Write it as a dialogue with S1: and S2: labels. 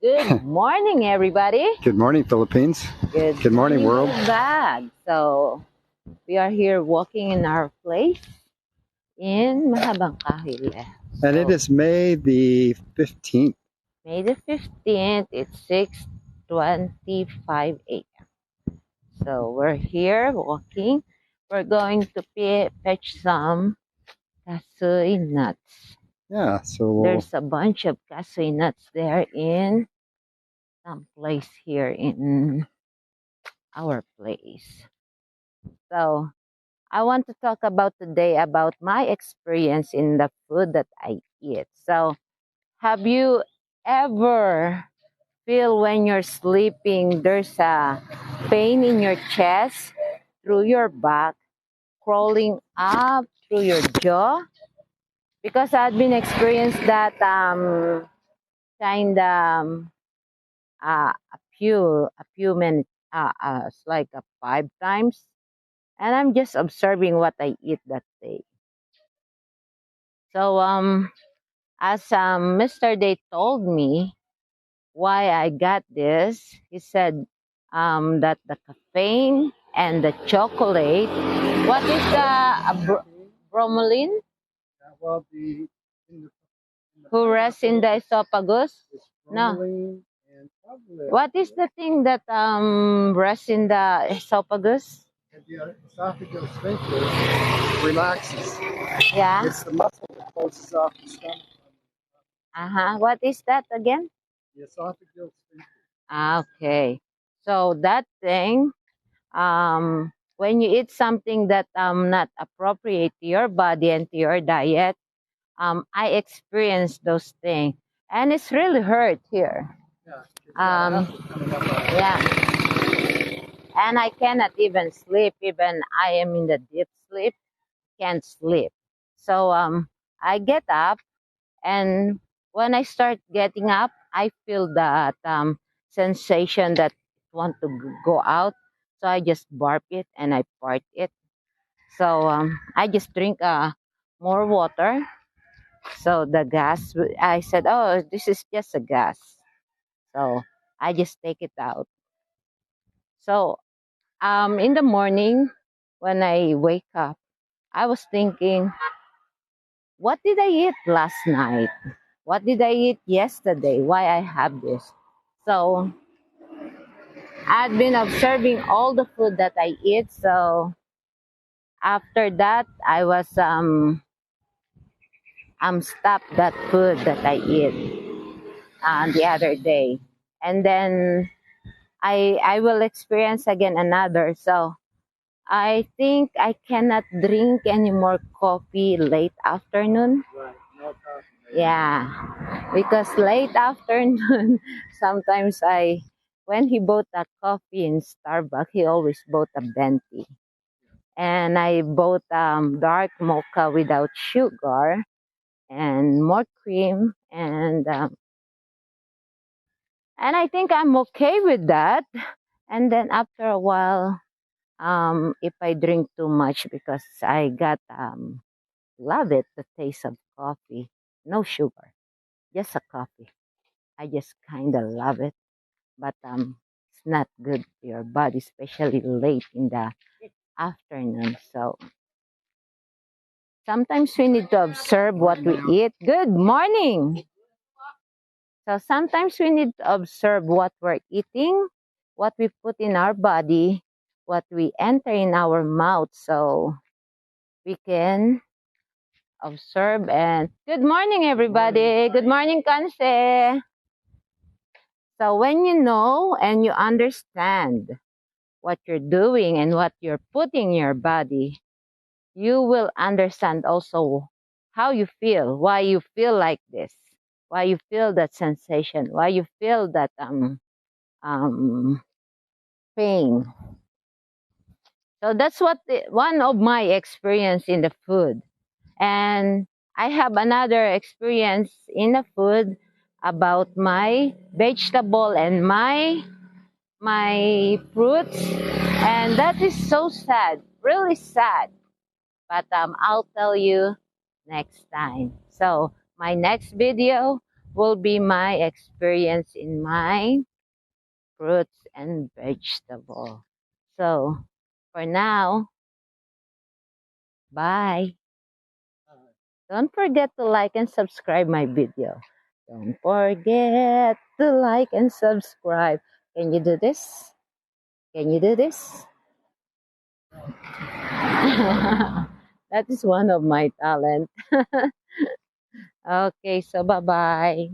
S1: Good morning, everybody.
S2: Good morning, Philippines. Good morning, world.
S1: Back. So, we are here walking in our place in Mahabang Kahile.
S2: And it is May the 15th.
S1: May the 15th. It's 6:25 a.m. So, we're here walking. We're going to fetch some kasoy nuts.
S2: Yeah, so
S1: There's a bunch of kasoy nuts there in some place here in our place. So, I want to talk about today about my experience in the food that I eat. So, have you ever feel when you're sleeping there's a pain in your chest through your back crawling up through your jaw? Because I've been experienced that kind of a few minutes it's like 5 times, and I'm just observing what I eat that day. So as Mr. Day told me why I got this, he said that the caffeine and the chocolate. What is the bromelain?
S2: well,
S1: Who rests in the esophagus? No. What is the thing that rests in the esophagus?
S2: The esophageal sphincter relaxes.
S1: Yeah.
S2: It's the muscle that closes off the stomach.
S1: What is that again?
S2: The esophageal sphincter.
S1: Okay. So that thing, when you eat something that not appropriate to your body and to your diet, I experienced those things, and it's really hurt here. Yeah. And I cannot even sleep. Even I am in the deep sleep, can't sleep. So I get up, and when I start getting up, I feel that sensation that want to go out. So I just barf it and I fart it. So I just drink more water. So the gas, I said, oh, this is just a gas. So I just take it out. So in the morning, when I wake up, I was thinking, what did I eat last night? What did I eat yesterday? Why I have this? So I've been observing all the food that I eat. So after that, I was stopped that food that I eat the other day, and then I will experience again another. So I think I cannot drink any more coffee late afternoon.
S2: Right, no coffee.
S1: Yeah, because late afternoon, sometimes when he bought a coffee in Starbucks, he always bought a venti. And I bought dark mocha without sugar and more cream. And I think I'm okay with that. And then after a while, if I drink too much, because I got love it, the taste of coffee, no sugar, just a coffee. I just kind of love it, but it's not good to your body, especially late in the afternoon. So sometimes we need to observe what we eat. Good morning. So sometimes we need to observe what we're eating, what we put in our body, what we enter in our mouth, so we can observe. And good morning, everybody. Good morning, Kanse. So when you know and you understand what you're doing and what you're putting in your body, you will understand also how you feel, why you feel like this, why you feel that sensation, why you feel that pain. So that's one of my experience in the food. And I have another experience in the food about my vegetable and my fruits, and that is so sad, really sad. But I'll tell you next time. So my next video will be my experience in my fruits and vegetable. So for now, bye. Don't forget to like and subscribe my video. Don't forget to like and subscribe. Can you do this? Can you do this? That is one of my talent. Okay, so bye-bye.